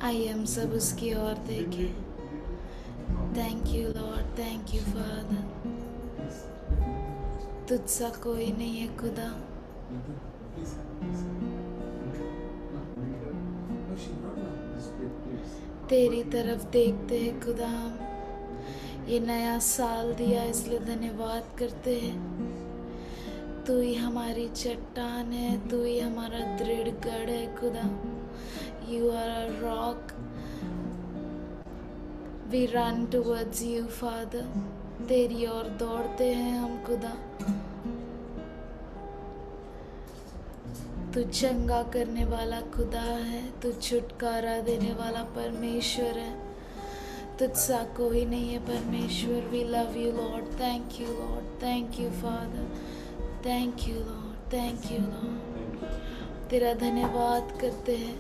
आइए हम सब उसकी ओर देखें। Thank you Lord, thank you Father. तुझसा कोई नहीं है खुदा। तेरी तरफ देखते हैं खुदा हम। ये नया साल दिया इसलिए धन्यवाद करते हैं। तू ही हमारी चट्टान है, तू ही हमारा दृढ़ गढ़ है खुदा। You are a rock, we run towards you Father. तेरी ओर दौड़ते हैं हम खुदा। तू चंगा करने वाला खुदा है, तू छुटकारा देने वाला परमेश्वर है। तुझसा कोई नहीं है परमेश्वर। We love you Lord, thank you Lord, thank you Father, thank you Lord, thank you Lord. तेरा धन्यवाद करते हैं,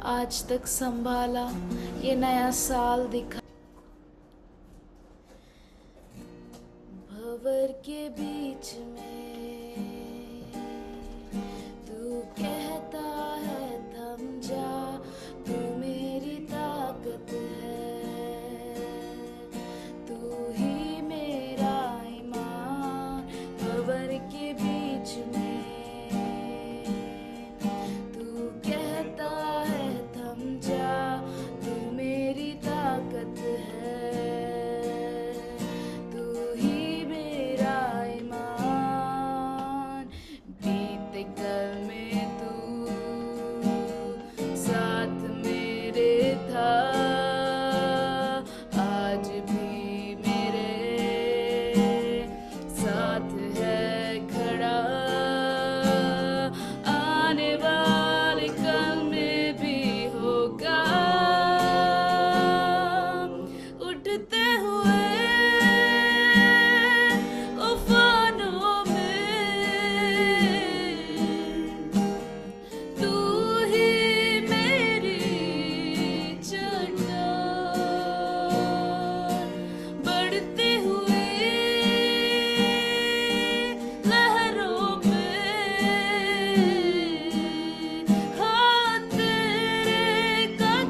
आज तक संभाला, ये नया साल दिखा। भंवर के बीच में तू कहता है थम जा, तू मेरी ताकत है, तू ही मेरा ईमान। भंवर के बीच में तू कहता है थम जा, तू मेरी ताकत है, तू ही मेरा ईमान। बीते कल में तू साथ मेरे था, आज भी मेरे साथ है खड़ा। आने वाले कल में भी होगा, उठते हुए उफानों में तू ही मेरी चट्टान। बढ़ती हुई लहरों में हाँ तेरे कदमों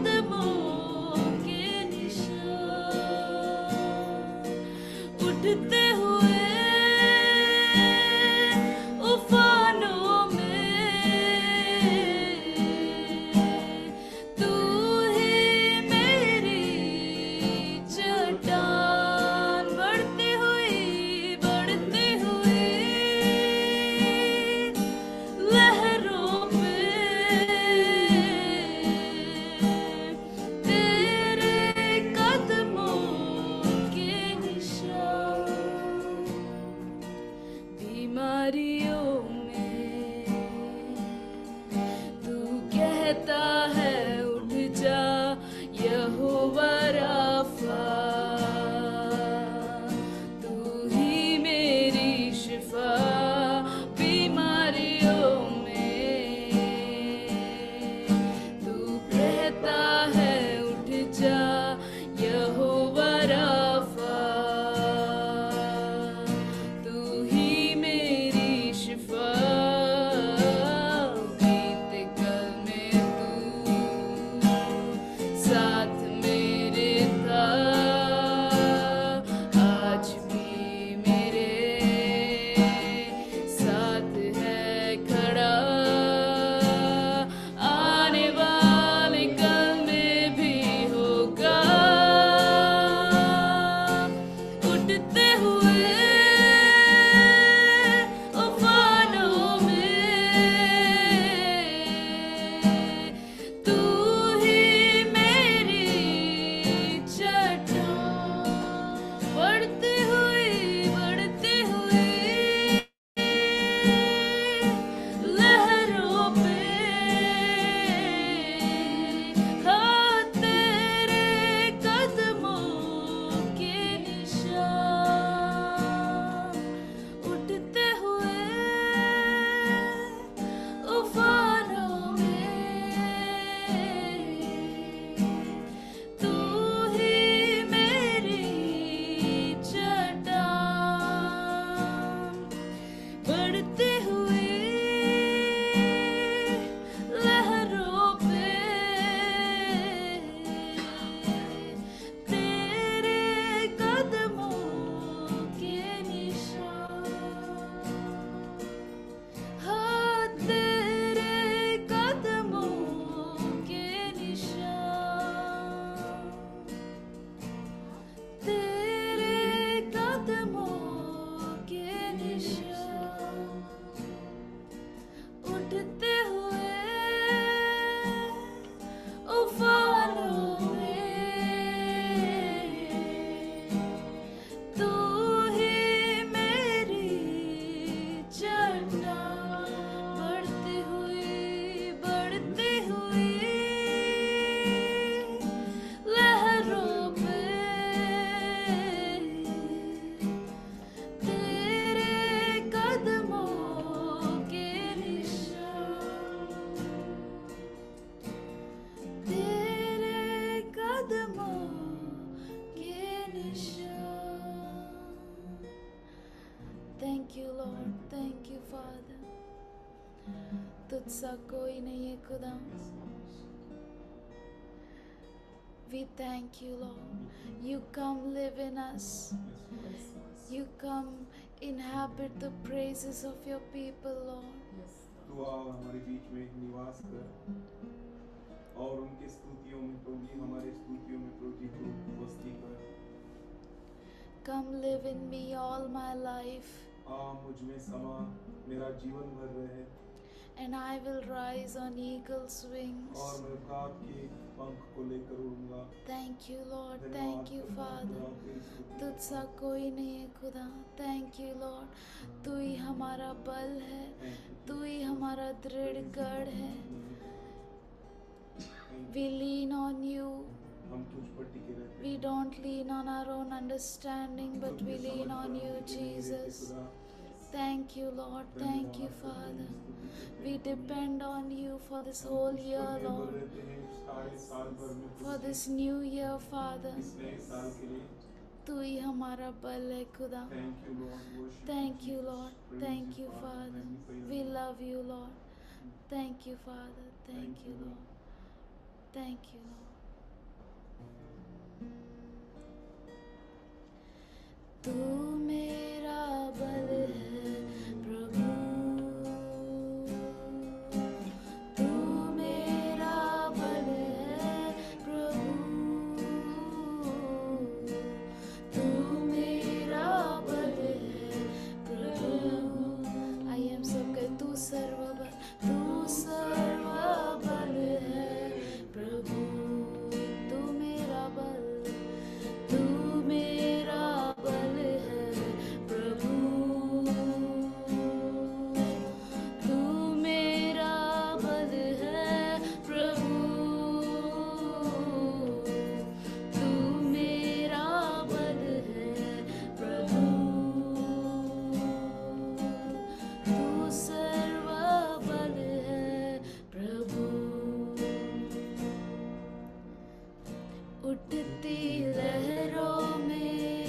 तुझसा कोई नहीं है खुदा. We thank you, Lord. You come live in us. You come inhabit the praises of your people, Lord. तू आ हमारे बीच में निवास कर और उनकी स्तुतियों में प्रभु जी, हमारे स्तुतियों में प्रभु जी तू वस्ती कर. Come live in me all my life, आ मुझ में समा, मेरा जीवन भर रहे and I will rise on eagle's wings. और मैं उकाब के पंख को लेकर उड़ूंगा. Thank you, Lord. धन्यवाद Thank you, करता हूं Father. खुदा, तेरी स्तुति. तुझसा कोई नहीं है खुदा. Thank you, Lord. तू ही हमारा बल है, Thank you. तू ही हमारा दृढ़ गढ़ है. Thank We you. lean on you. हम तुझ पर टिके रहते We हैं. don't lean on our own understanding, but we तुझे lean समझ on पर you, हम टिके नहीं रहते Jesus. खुदा. Thank you, Lord. Thank you, धन्यवाद करते हैं, Father. स्तुति करते We हैं. depend on you for this Hum whole तुझ पर year, निर्भर Lord. रहते हैं सारे साल भर में For खुदा. this new year, Father. इस नए साल के लिए तू ही हमारा बल है खुदा. Thank you, Lord. Worship Thank you, Jesus. Lord. Praise Thank you, you, Father. Magnify your We name. love you, Lord. Thank you, Father. Thank you, Lord. Thank you, Lord. तू मेरा बल है प्रभु. तू मेरा बल है प्रभु. तू मेरा बल है प्रभु. आई एम सब के तू सर्वबल. तू सर्वबल है प्रभु. तू मेरा बल. तू मेरा बल है प्रभु. तू मेरा बल है प्रभु. तू मेरा बल है प्रभु. तू सर्वबल है प्रभु. उठती लहरों में,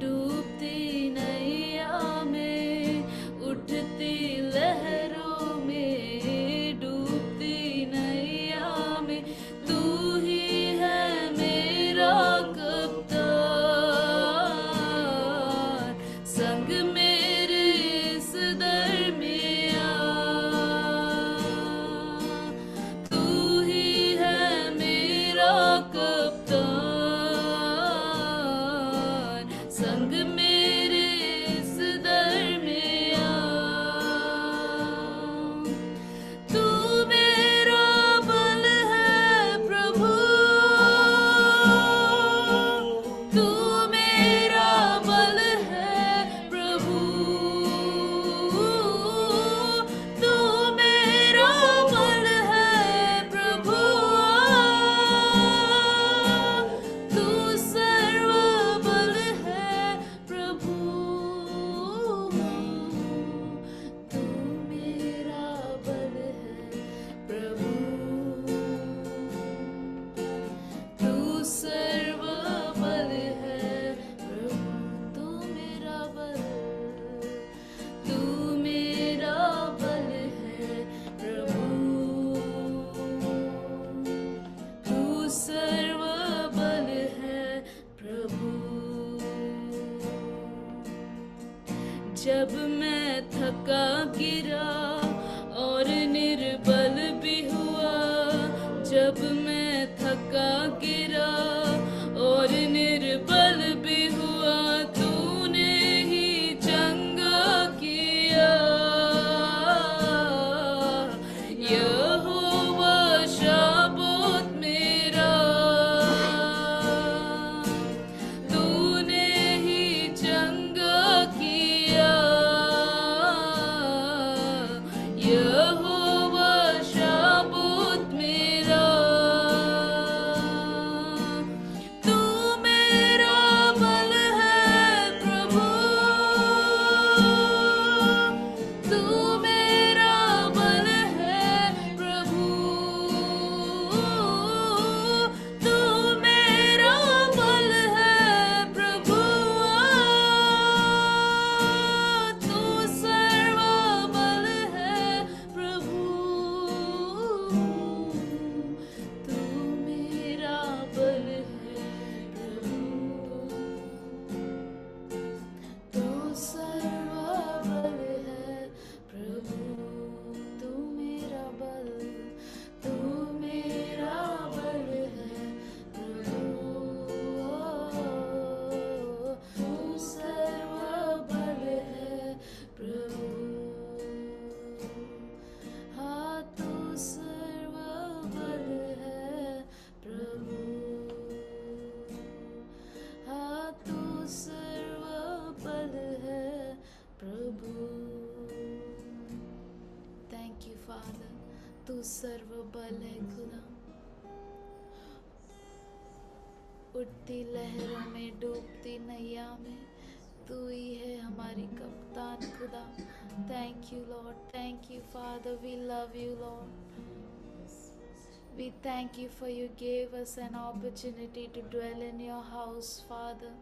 डूबती नैया में. उठती लहरों में, डूबती नैया में. तू ही है मेरा कप्तान. संग मेरे इस दरमिया. तू ही है मेरा कप्तान. संग मेरे इस दरमिया. तू मेरा बल है प्रभु. तू मेरा बल है प्रभु. तू मेरा बल है प्रभु. तू सर्वबल है प्रभु. तू मेरा बल है प्रभु. तू सर्वबल है प्रभु. तू मेरा बल. तू मेरा बल है प्रभु. तू सर्वबल है प्रभु. जब मैं थका गिरा और निर्बल भी हुआ. जब मैं थका गिरा और निर्बल भी हुआ. तूने ही चंगा किया. यहोवा शाबोत मेरा. तूने ही चंगा किया. यहोवा शाबोत मेरा. तू सर्व बल है खुदा, उठती लहरों में डूबती नैया में तू ही है हमारी कप्तान खुदा. Thank you Lord, thank you Father, we love you Lord. We thank you for you gave us an opportunity to dwell in your house, Father.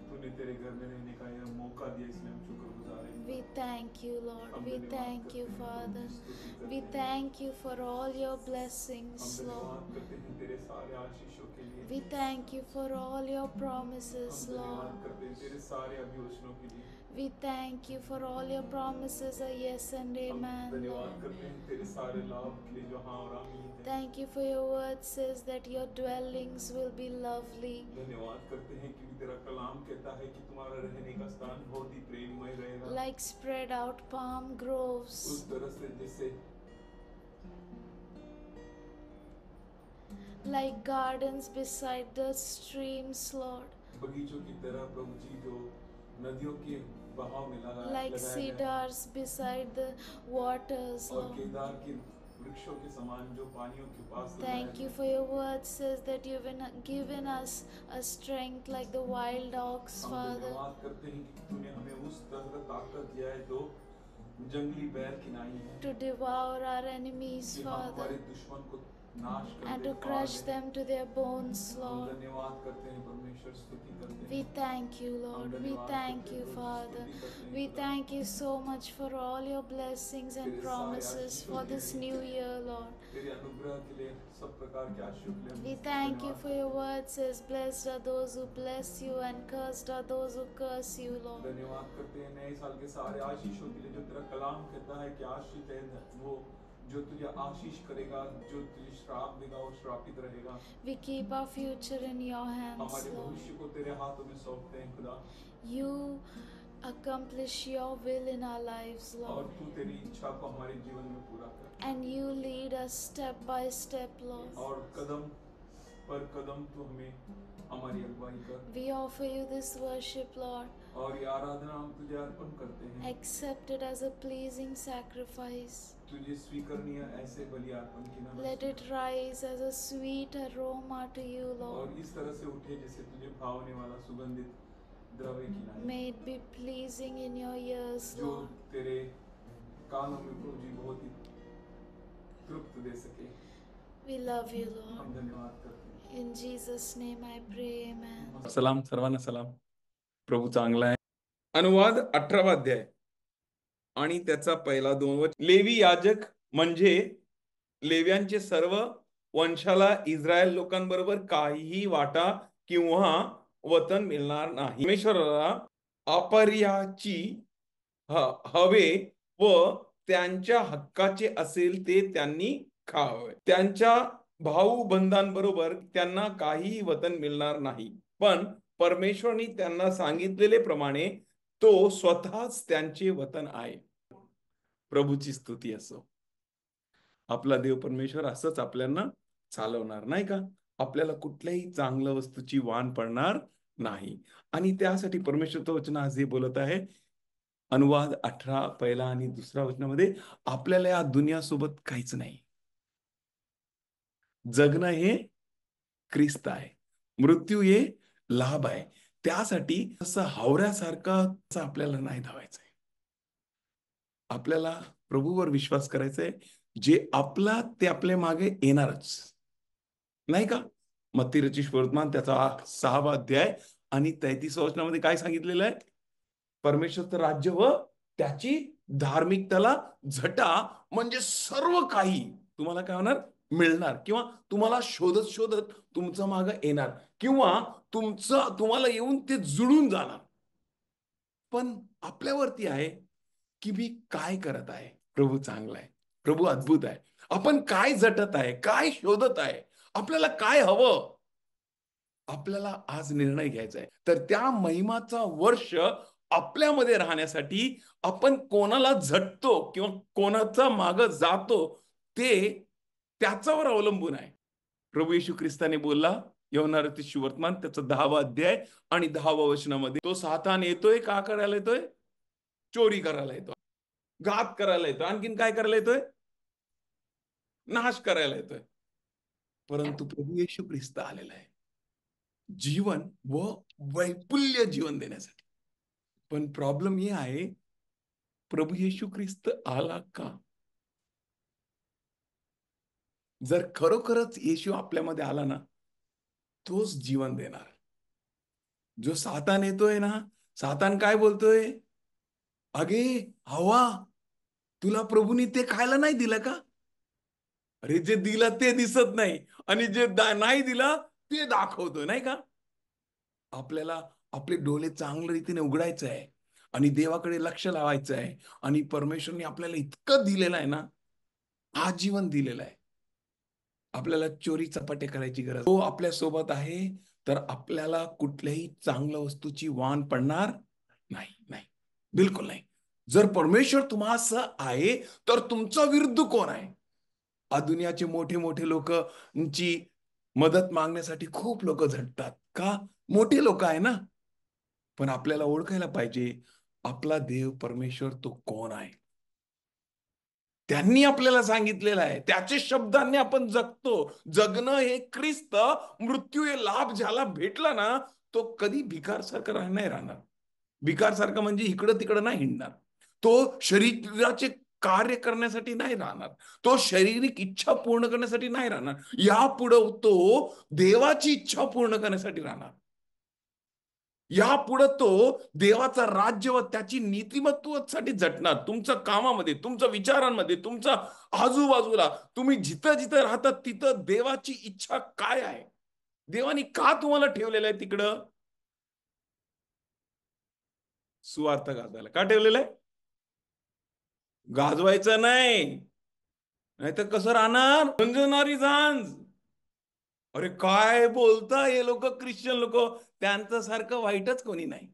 तूने तेरे घर में रहने का यह मौका दिया, इसलिए हम शुक्रगुजार हैं. We thank you, Lord. Hum We धन्यवाद thank करते you, हैं, Father. स्तुति करते We हैं. thank you for all your Hum blessings, Lord. धन्यवाद करते हैं तेरे सारे आशीषों के लिए. We thank you for all your Hum promises, धन्यवाद Lord. करते हैं तेरे सारे अभिवचनों के लिए. We thank you for all your promises are yes and Hum amen, धन्यवाद Lord. करते हैं तेरे सारे लाभ के लिए जो हाँ और आमीन है. Thank you for your word says that your dwellings will be lovely. धन्यवाद करते हैं क्योंकि तेरा कलाम कहता है कि तुम्हारा रहने का स्थान बहुत ही प्रेममय रहेगा. Like spread out palm groves, उस तरह से जैसे like gardens beside the streams, Lord. बगीचों की तरह प्रभु जी जो नदियों के बहाव में Like लगाया गया है, cedars beside the waters, और Lord. केदार के वृक्षों के समान जो पानियों के पास लगाया Thank you Gaya. for your word says that you've given us a strength like the wild ox, हम Father. धन्यवाद करते हैं कि तूने हमें उस तरह का ताकत दिया है जो जंगली बैल की नाई है, To devour our enemies, कि हम Father, हमारे दुश्मन को नाश कर and दे, to फाड़ crush they. them to their bones, Hum Lord. धन्यवाद करते हैं परमेश्वर, स्तुति करते We हैं. thank you, Hum Lord. We धन्यवाद thank करते you, हैं, Father. स्तुति करते हैं We खुदा. thank you so much for all your blessings and तेरे सारे promises आशीषों for के this लिए, new year, Lord. तेरे अनुग्रह के लिए, सब प्रकार के आशीषों के लिए हम We thank you धन्यवाद for your करते हैं. word says, blessed are those who bless you and cursed are those who curse you, Lord. धन्यवाद करते हैं नए साल के सारे आशीषों के लिए जो तेरा कलाम कहता है कि आशीष है वो जो तुझे आशीष करेगा, जो तुझे श्राप देगा वो श्रापित रहेगा. We keep our future in your hands, हमारे Lord. भविष्य को तेरे हाथों में सौंपते हैं खुदा, You accomplish your will in our lives, और Lord. तू तेरी इच्छा को हमारे जीवन में पूरा कर, And you lead us step by step, Lord. और कदम पर कदम तू हमें हमारी अगुवाई कर. We offer you this worship, Lord. और ये आराधना हम तुझे अर्पण करते हैं, Accept it as a pleasing sacrifice. तुझे स्वीकरणीय ऐसे बलि अर्पण की Let it rise as a sweet aroma to you, और Lord. इस तरह से उठे जैसे तुझे भावने वाला सुगंधित द्रव्य की नाई, May it be pleasing in your ears, जो Lord. तेरे कानों में प्रभु जी बहुत ही तृप्त दे सके. We love you, Hum Lord. धन्यवाद करते हैं. In Jesus' name I pray, amen. सलाम, सर्वांना सलाम. प्रभू चांगला आहे. अनुवाद 18वा अध्याय आणि त्याचा पहिला 2 वचन. लेवी याजक म्हणजे लेव्यांचे सर्व वंशाला इस्रायल लोकांबरोबर काहीही वाटा किंवा वतन मिळणार नाही. परमेश्वराला अपरियाची हवे व त्यांच्या हक्काचे असेल ते त्यांनी खावे. त्यांच्या भाऊ बंधांबरोबर त्यांना काहीही वतन मिळणार नाही, पण परमेश्वराने त्यांना सांगितलेले प्रमाणे तो स्वतःच त्यांचे वतन आहे. प्रभूची स्तुती असो. आपला देव परमेश्वर असंच आपल्याला चालवणार, नाही का? आपल्याला कुठल्याही चांगल्या वस्तूची वाण पडणार नाही. आणि त्यासाठी परमेश्वरचं वचन आज हे बोलत आहे. अनुवाद 18 पहिला आणि दुसरा वचनामध्ये, आपल्याला या दुनियासोबत काहीच नाही. जगणं हे ख्रिस्त आहे, मृत्यू हे लाभ आहे. त्यासाठी असं हावऱ्यासारखं आपल्याला नाही धावायचंय. आपल्याला प्रभूवर विश्वास करायचा आहे. जे आपला ते आपल्या मागे येणारच, नाही का? मत्ती रचित वर्तमान त्याचा 6वा अध्याय आणि 33 वचनामध्ये काय सांगितलेलं आहे? परमेश्वरचं राज्य व त्याची धार्मिकताला झटा, म्हणजे सर्व काही तुम्हाला काय होणार? मिळणार, किंवा तुम्हाला शोधत शोधत तुमचं मागे येणार, किंवा तुम्हाला येऊन ते जुळून जाणार. पण आपल्यावरती आहे की मी काय करत आहे. प्रभू चांगला आहे, प्रभू अद्भुत आहे. आपण काय झटत आहे, काय शोधत आहे, आपल्याला काय हवं, आपल्याला आज निर्णय घ्यायचा आहे. तर त्या महिमाचा वर्ष आपल्यामध्ये राहण्यासाठी आपण कोणाला झटतो किंवा कोणाचा माग जातो ते त्याच्यावर अवलंबून आहे. प्रभू येशू ख्रिस्ताने बोलला, यूहन्ना रचित सुवर्तमान त्याचा 10वा अध्याय आणि 10वा वचनामध्ये, तो सातान येतोय का करायला येतोय? चोरी करायला येतो, घात करायला येतो, आणखीन काय करायला येतोय? नाश करायला येतोय. परंतु प्रभू येशू ख्रिस्त आलेला आहे जीवन व वैपुल्य जीवन देण्यासाठी. पण प्रॉब्लेम हे आहे, प्रभू येशू ख्रिस्त आला का? जर खरोखरच येशू आपल्यामध्ये आला ना, तोच जीवन देणार. जो सातान येतोय ना, सातान काय बोलतोय? अगे हवा, तुला प्रभूनी ते खायला नाही दिलं का? अरे जे दिलं ते दिसत नाही, आणि जे नाही दिलं ते दाखवतोय, नाही का? आपल्याला आपले डोळे चांगल्या रीतीने उघडायचं आहे आणि देवाकडे लक्ष लावायचं आहे. आणि परमेश्वरने आपल्याला इतकं दिलेलं आहे ना, आजीवन दिलेलं आहे. आपल्याला चोरी चपाटे करायची गरज, तो आपल्या सोबत आहे, तर आपल्याला कुठल्याही चांगल्या वस्तूची वाण पडणार नाही. नाही, बिलकुल नाही. जर परमेश्वर तुम्हाला आहे, तर तुमचा विरुद्ध कोण आहे? दुनियाचे मोठे मोठे लोकांची मदत मागण्यासाठी खूप लोक झटतात का? मोठे लोक आहे ना. पण आपल्याला ओळखायला पाहिजे, आपला देव परमेश्वर तो कोण आहे. त्यांनी आपल्याला सांगितलेलं आहे, त्याचे शब्दांनी आपण जगतो. जगणं हे ख्रिस्त, मृत्यू हे लाभ ज्याला भेटला ना, तो कधी भिकारसारखा नाही राहणार. भिकारसारखा म्हणजे इकडं तिकडं नाही हिंडणार. तो शरीराचे कार्य करण्यासाठी नाही राहणार. तो शारीरिक इच्छा पूर्ण करण्यासाठी नाही राहणार. यापुढे तो देवाची इच्छा पूर्ण करण्यासाठी राहणार. यापुढे तो देवाचा राज्य व त्याची नीतिमत्वासाठी झटणार. तुमच्या कामामध्ये, तुमच्या विचारांमध्ये, तुमच्या आजूबाजूला, तुम्ही जिथं जिथं राहतात तिथं देवाची इच्छा काय आहे, देवानी का तुम्हाला ठेवलेलं आहे तिकडं? सुवार्थ गाजवायला का ठेवलेलं आहे? गाजवायचं नाही, नाहीतर कसं राहणार? झंझणारी झांज. अरे काय बोलता हे लोक, ख्रिश्चन लोक, त्यांचं सारखं वाईटच कोणी नाही,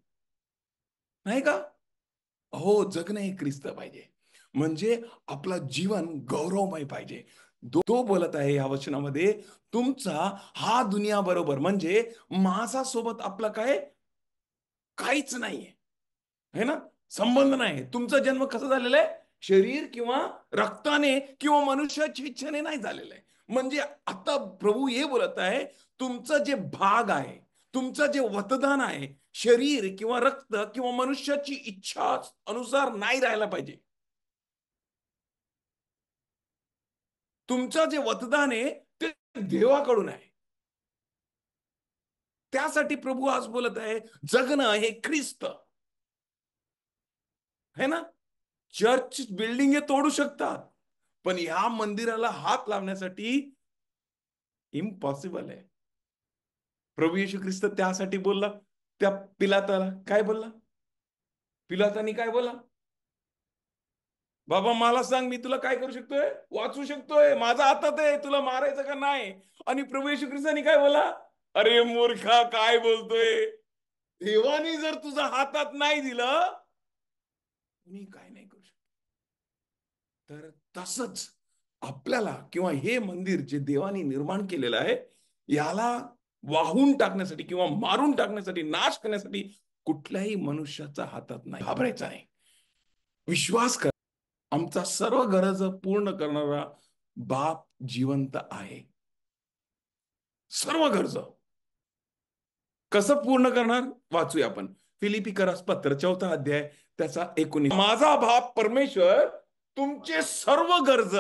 नाही का? हो, जगणं हे ख्रिस्त पाहिजे. म्हणजे आपला जीवन गौरवमय पाहिजे. तो बोलत आहे या वचनामध्ये, तुमचा हा दुनिया बरोबर म्हणजे माणसासोबत आपला काय काहीच नाहीये, है ना? संबंध नाही. तुमचा जन्म कसा झालेला आहे? शरीर किंवा रक्ताने किंवा मनुष्याची इच्छेने नाही झालेला आहे. म्हणजे आता प्रभू हे बोलत आहे, तुमचं जे भाग आहे, तुमचं जे मतदान आहे, शरीर किंवा रक्त किंवा मनुष्याची इच्छा अनुसार नाही राहायला पाहिजे. तुमचं जे मतदान आहे ते देवाकडून आहे. त्यासाठी प्रभू आज बोलत आहे, जगणं हे ख्रिस्त, है ना? चर्च बिल्डिंग हे तोडू शकतात, पण या मंदिराला हात लावण्यासाठी इम्पॉसिबल आहे. प्रभू येशू ख्रिस्त त्यासाठी बोलला, त्या पिलाताला काय बोलला? पिलातानी काय बोलला? बाबा मला सांग, मी तुला काय करू शकतोय? वाचू शकतोय, माझा हातात आहे, तुला मारायचं का नाही? आणि प्रभू येशू ख्रिस्तानी काय बोला? अरे मूर्खा, काय बोलतोय? देवानी जर तुझा हातात नाही दिलं, मी काय नाही करू शकत. तर तसंच आपल्याला किंवा हे मंदिर जे देवानी निर्माण केलेलं आहे, याला वाहून टाकण्यासाठी किंवा मारून टाकण्यासाठी, नाश करण्यासाठी कुठल्याही मनुष्याचा हातात नाही. घाबरायचा नाही, विश्वास कर. आमचा सर्व गरज पूर्ण करणारा बाप जिवंत आहे. सर्व गरज कसं पूर्ण करणार? वाचूया आपण फिलिपिकरास पत्र 4 अध्याय त्याचा 19. माझा बाप परमेश्वर तुमचे सर्व गरज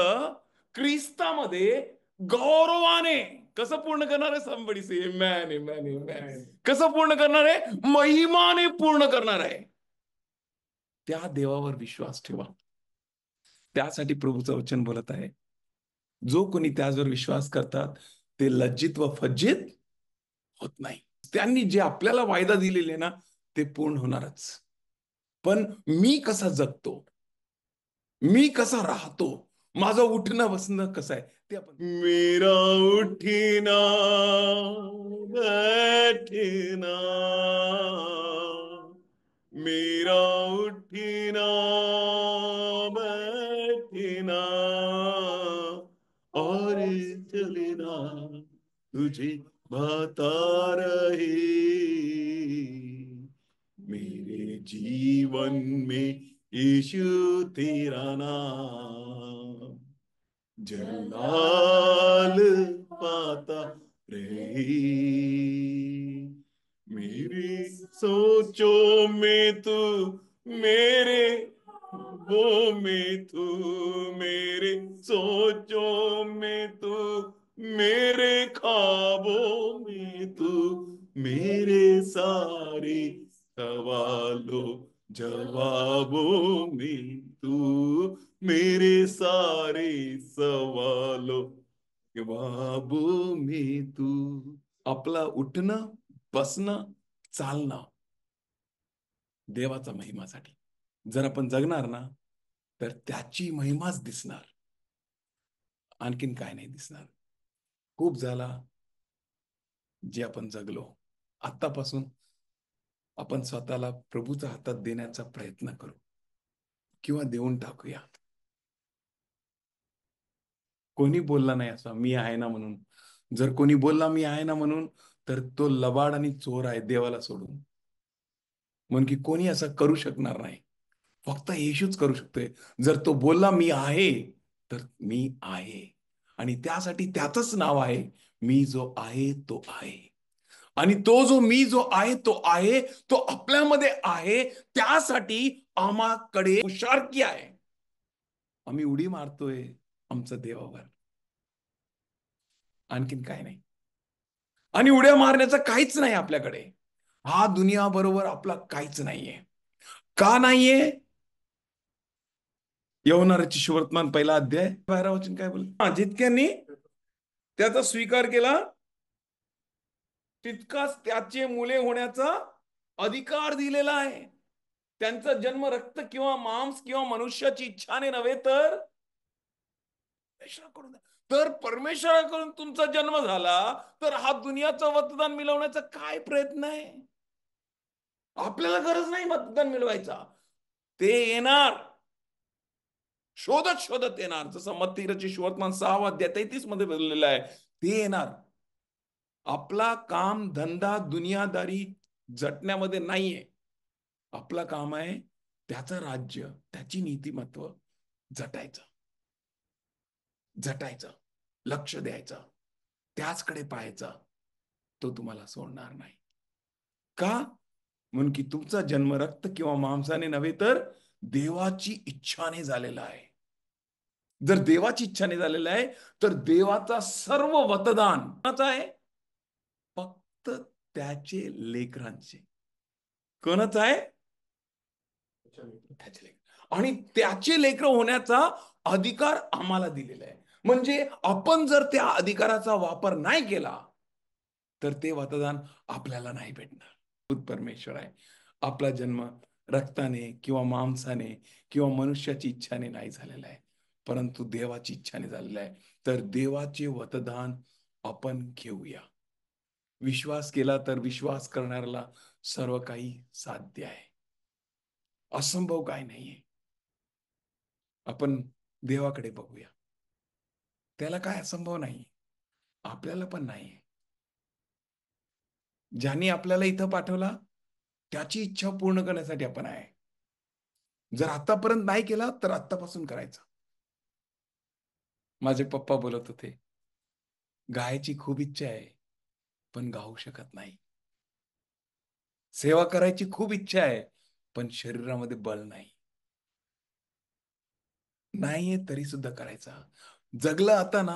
ख्रिस्तामध्ये गौरवाने कसं पूर्ण करणार आहे? somebody say amen, amen, amen. कसं पूर्ण करणार आहे? महिमाने पूर्ण करणार आहे. त्या देवावर विश्वास ठेवा. त्यासाठी प्रभूचं वचन बोलत आहे, जो कोणी त्यावर विश्वास करतात ते लज्जित व फज्जित होत नाही. त्यांनी जे आपल्याला वायदा दिलेले ना, ते पूर्ण होणारच. पण मी कसा जगतो, मी कसा राहतो, माझं उठणं बसणं कसं आहे ते आपण. मेरा उठना बैठना, मेरा उठना बैठना और चलना तुझे बता रहे, मेरे जीवन में यीशु तेरा नाम जलाल पाता रही। मेरी सोचों में तू, मेरे वो में तू, मेरे सोचों में तू, मेरे ख्वाबों में तू, मेरे सारे सवालों जवाबों में तू, मेरे सारे सवालों जवाबों में तू। आपला उठणं, बसणं, चालणं देवाचा महिमासाठी. जर आपण जगणार ना, तर त्याची महिमाच दिसणार, आणखीन काय नाही दिसणार. खूप झाला जे आपण जगलो. आतापासून आपण स्वतःला प्रभूच्या हातात देण्याचा प्रयत्न करू किंवा देऊन टाकूया. कोणी बोलला नाही असं मी आहे ना म्हणून. जर कोणी बोलला मी आहे ना म्हणून, तर तो लबाड आणि चोर आहे देवाला सोडून. म्हणून की कोणी असं करू शकणार नाही, फक्त येशूच करू शकतोय. जर तो बोलला मी आहे, तर मी आहे. आणि त्यासाठी त्याचंच नाव आहे, मी जो आहे तो आहे. आणि तो जो आहे तो आहे, तो आपल्यामध्ये आहे. त्यासाठी आम्हाकडे हुशारकी आहे. आम्ही उडी मारतोय आमच्या देवावर, आणखीन काय नाही. आणि उड्या मारण्याचं काहीच नाही आपल्याकडे. हा दुनिया बरोबर आपला काहीच नाहीये. का नाहीये? यवनाराची सुवर्तमान 1 अध्याय 12 वचन काय बोल, जितक्यांनी त्याचा स्वीकार केला तितकाच त्याचे मुले होण्याचा अधिकार दिलेला आहे. त्यांचा जन्म रक्त किंवा मांस किंवा मनुष्याची इच्छाने नव्हे, तर परमेश्वराकडून. तर परमेश्वराकडून तुमचा जन्म झाला, तर हा दुनियाचं मतदान मिळवण्याचा काय प्रयत्न आहे? आपल्याला गरज नाही मतदान मिळवायचा. ते येणार, शोधत शोधत येणार. जसं मत्ती सुवर्तमान 6 अध्याय 33 मध्ये बोललेलं आहे, ते येणार. आपला काम धंदा दुनियादारी झटण्यामध्ये नाहीये. आपलं काम आहे त्याचं राज्य, त्याची नीतिमत्व झटायचं, झटायचं, लक्ष द्यायचं, त्याचकडे पाहायचं. तो तुम्हाला सोडणार नाही. का? म्हणून की तुमचा जन्म रक्त किंवा मांसाने नव्हे, तर देवाची इच्छाने झालेला आहे. जर देवाची इच्छाने झालेला आहे, तर देवाचा सर्व वतदान कोणाचा आहे? फक्त त्याचे लेकरांचे. कोणाचं आहे? त्याचे लेकर. आणि त्याचे लेकर होण्याचा अधिकार आम्हाला दिलेला आहे. म्हणजे आपण जर त्या अधिकाराचा वापर नाही केला, तर ते मतदान आपल्याला नाही भेटणार. परमेश्वर आहे. आपला जन्म रक्ताने किंवा मांसाने किंवा मनुष्याची इच्छाने नाही झालेला आहे, परंतु देवाची इच्छाने झालेला आहे. तर देवाचे वतदान आपण घेऊया. विश्वास केला तर विश्वास करणाऱ्याला सर्व काही साध्य आहे. असंभव काय नाहीये. आपण देवाकडे बघूया, त्याला काय असंभव नाही, आपल्याला पण नाही. ज्यांनी आपल्याला इथं पाठवला त्याची इच्छा पूर्ण करण्यासाठी आपण आहे. जर आतापर्यंत नाही केला, तर आतापासून करायचं. माझे पप्पा बोलत होते, गायची खूप इच्छा आहे पण गाऊ शकत नाही. सेवा करायची खूप इच्छा आहे पण शरीरामध्ये बल नाही. नाहीये तरी सुद्धा करायचा. जगलं आता ना,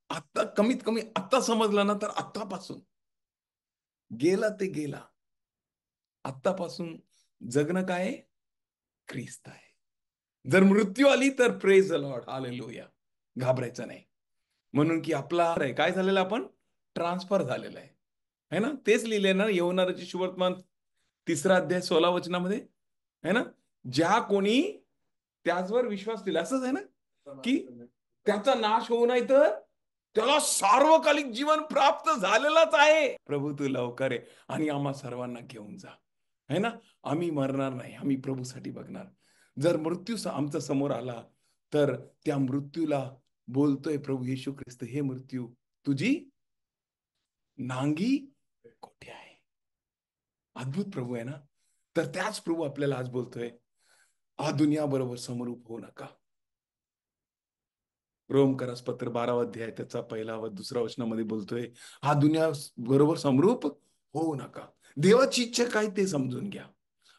आता कमीत कमी आता समजलं ना, तर आतापासून गेला ते गेला. आतापासून जगणं काय आहे? ख्रिस्त आहे. जर मृत्यू आली तर प्रेज द लॉर्ड, हालेलुया, घाबरायचं नाही. म्हणून की आपला काय झालेलं, आपण ट्रान्सफर झालेलं आहे, है ना. तेच लिहिले ना यवनाराची सुवर्तमान 3 अध्याय 16 वचनामध्ये, है ना. ज्या कोणी त्याचवर विश्वास दिला, असंच आहे ना, की त्याचा नाश होऊ नाही तर त्याला सार्वकालिक जीवन प्राप्त झालेलाच आहे. प्रभू तू लवकर आहे आणि आम्हा सर्वांना घेऊन जा, है ना. आम्ही मरणार नाही, आम्ही प्रभूसाठी बघणार. जर मृत्यू आमच्या समोर आला, तर त्या मृत्यूला बोलतोय प्रभू येशू ख्रिस्त, हे मृत्यू तुझी नांगी कोठे आहे. अद्भुत प्रभू आहे ना. तर त्याच प्रभू आपल्याला आज बोलतोय, हा दुनिया बरोबर समरूप होऊ नका. रोमकरास पत्र 12 अध्याय त्याचा 1 व 2 वचनामध्ये बोलतोय, हा दुनिया बरोबर समरूप होऊ नका. देवाची इच्छा काय ते समजून घ्या.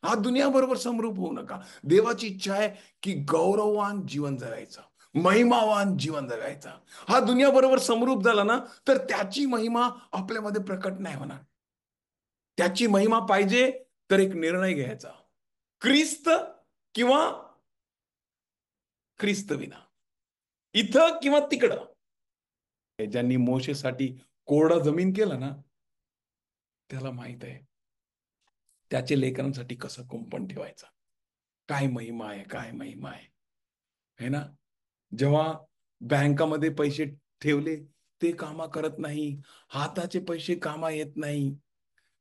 हा दुनिया बरोबर समरूप होऊ नका. देवाची इच्छा आहे की गौरववान जीवन जगायचं, महिमावान जीवन जगायचं. हा दुनिया बरोबर समरूप झाला ना तर त्याची महिमा आपल्यामध्ये प्रकट नाही होणार. त्याची महिमा पाहिजे तर एक निर्णय घ्यायचा, ख्रिस्त किंवा ख्रिस्त विना, इथं किंवा तिकडं. ज्यांनी मोशेसाठी कोरडा जमीन केला ना त्याला माहित आहे त्याचे लेकरांसाठी कसं कुंपण ठेवायचं. काय महिमा आहे, काय महिमा आहे, है ना. जेव्हा बँकामध्ये पैसे ठेवले ते कामा करत नाही, हाताचे पैसे कामा येत नाही,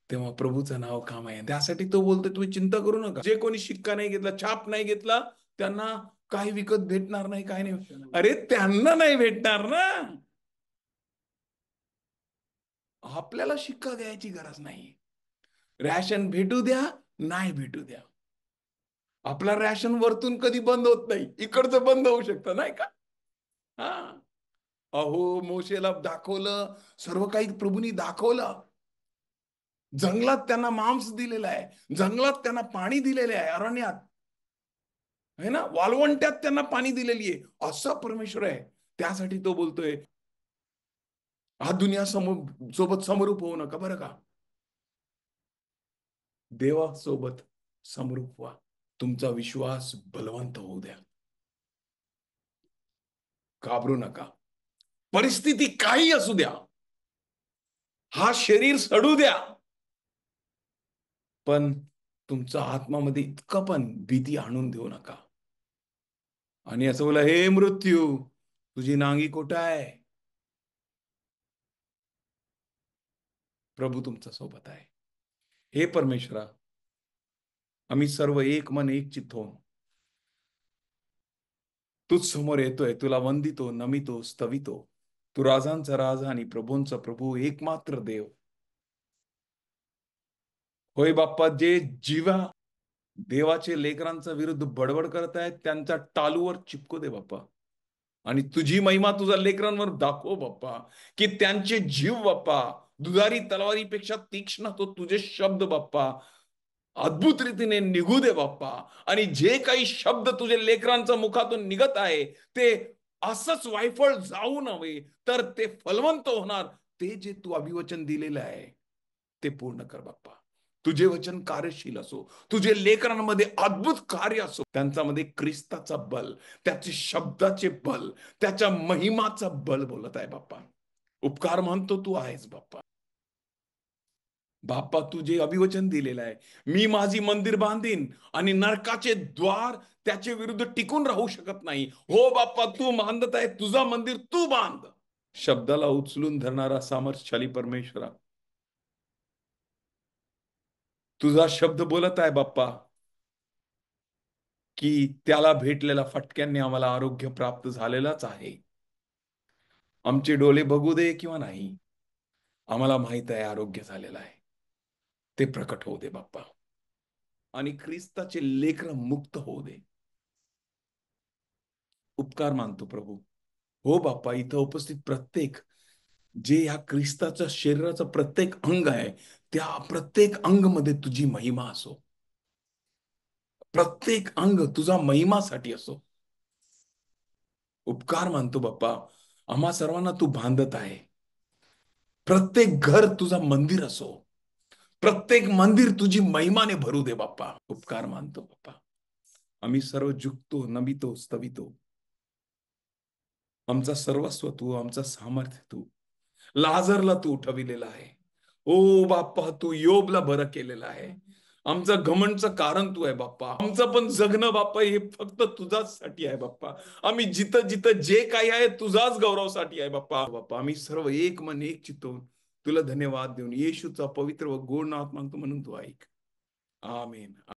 तेव्हा प्रभूचं नाव कामा येत. त्यासाठी तो बोलतो तुम्ही चिंता करू नका. जे कोणी शिक्का नाही घेतला, छाप नाही घेतला, त्यांना काही विकत भेटणार नाही, काय नाही. अरे त्यांना नाही भेटणार ना, आपल्याला शिक्का घ्यायची गरज नाही. रॅशन भेटू द्या, नाही भेटू द्या, आपला रॅशन वरतून कधी बंद होत नाही, इकडचं बंद होऊ शकतं नाही का. हा, अहो मोशेला दाखवलं, सर्व काही प्रभूंनी दाखवलं. जंगलात त्यांना मांस दिलेलं आहे, जंगलात त्यांना पाणी दिलेले आहे, अरण्यात है ना, वाळवंट्यात त्यांना पाणी दिलेली आहे. असा परमेश्वर आहे. त्यासाठी तो बोलतोय हा दुनिया सोबत समरूप होऊ नका बरं का, देवासोबत समरूप व्हा. तुमचा विश्वास बलवंत होऊ द्या, घाबरू नका. परिस्थिती काही असू द्या, हा शरीर सडू द्या, पण तुमच्या आत्मामध्ये इतकं पण भीती आणून देऊ नका. आणि असं बोला, हे मृत्यू तुझी नांगी कुठं आहे, प्रभू तुमच्या सोबत आहे. हे परमेश्वरा, आम्ही सर्व एक मन एक चित्त होऊन तुझ समोर येतोय, तुला वंदितो, नमितो, स्तवितो. तू राजांचा राजा आणि प्रभूंचा प्रभू, एकमात्र देव. होय बाप्पा, जे जीवा देवाचे लेकरांचा विरुद्ध बडबड करत आहेत त्यांच्या टालूवर चिपकू दे बाप्पा. आणि तुझी महिमा तुझ्या लेकरांवर दाखव बाप्पा, की त्यांचे जीव बाप्पा दुधारी तलवारीपेक्षा तीक्ष्ण तो तुझे शब्द बाप्पा अद्भुत रीतीने निघू दे बाप्पा. आणि जे काही शब्द तुझे लेकरांच्या मुखातून निघत आहे ते असंच वायफळ जाऊ नये, तर ते फलवंत होणार. ते जे तू अभिवचन दिलेलं आहे ते पूर्ण कर बाप्पा. तुझे वचन कार्यशील असो, तुझे लेकरांमध्ये अद्भुत कार्य असो, त्यांच्यामध्ये ख्रिस्ताचा बल, त्याचे शब्दाचे बल, त्याच्या महिमाचं बल बोलत आहे बाप्पा. उपकार म्हणतो तू आहेस बाप्पा. बाप्पा तू जे अभिवचन दिलेलं आहे, मी माझी मंदिर बांधीन आणि नरकाचे द्वार त्याचे विरुद्ध टिकून राहू शकत नाही. हो बाप्पा, तू बांधत आहे तुझा मंदिर, तू बांध. शब्दाला उचलून धरणारा सामर्थ्यशाली परमेश्वरा, तुझा शब्द बोलत आहे बाप्पा की त्याला भेटलेल्या फटक्यांनी आम्हाला आरोग्य प्राप्त झालेलाच आहे. आमचे डोळे बघू दे किंवा नाही, आम्हाला माहित आहे आरोग्य झालेलं आहे. ते प्रकट होऊ दे बाप्पा, आणि ख्रिस्ताचे लेकर मुक्त होऊ दे. उपकार मानतो प्रभू. हो बाप्पा, इथं उपस्थित प्रत्येक जे या ख्रिस्ताच्या शरीराचं प्रत्येक अंग आहे, त्या प्रत्येक अंग मध्ये तुझी महिमा असो. प्रत्येक अंग तुझा महिमासाठी असो. उपकार मानतो बाप्पा, आम्हा सर्वांना तू बांधत आहे. प्रत्येक घर तुझा मंदिर असो, प्रत्येक मंदिर तुझी महिमाने भरू दे बाप्पा. उपकार मानतो बाप्पा. आम्ही सर्व झुकतो, नमितो, स्तवितो. आमचा सर्वस्व तू, आमचा सामर्थ्य तू. लाजरला तू उठविलेला आहे. ओ बाप्पा, तू योबला बरं केलेलं आहे. आमचं घमंडचं कारण तू आहे बाप्पा. आमचं पण जगणं बाप्पा हे फक्त तुझ्यासाठी आहे बाप्पा. आम्ही जिथं जिथं जे काही आहे तुझाच गौरवसाठी आहे बाप्पा. बाप्पा आम्ही सर्व एक मन एक चित्त होऊन तुला धन्यवाद देऊन येशूचा पवित्र व गोड नाव मागतो म्हणून तू ऐक. आमेन.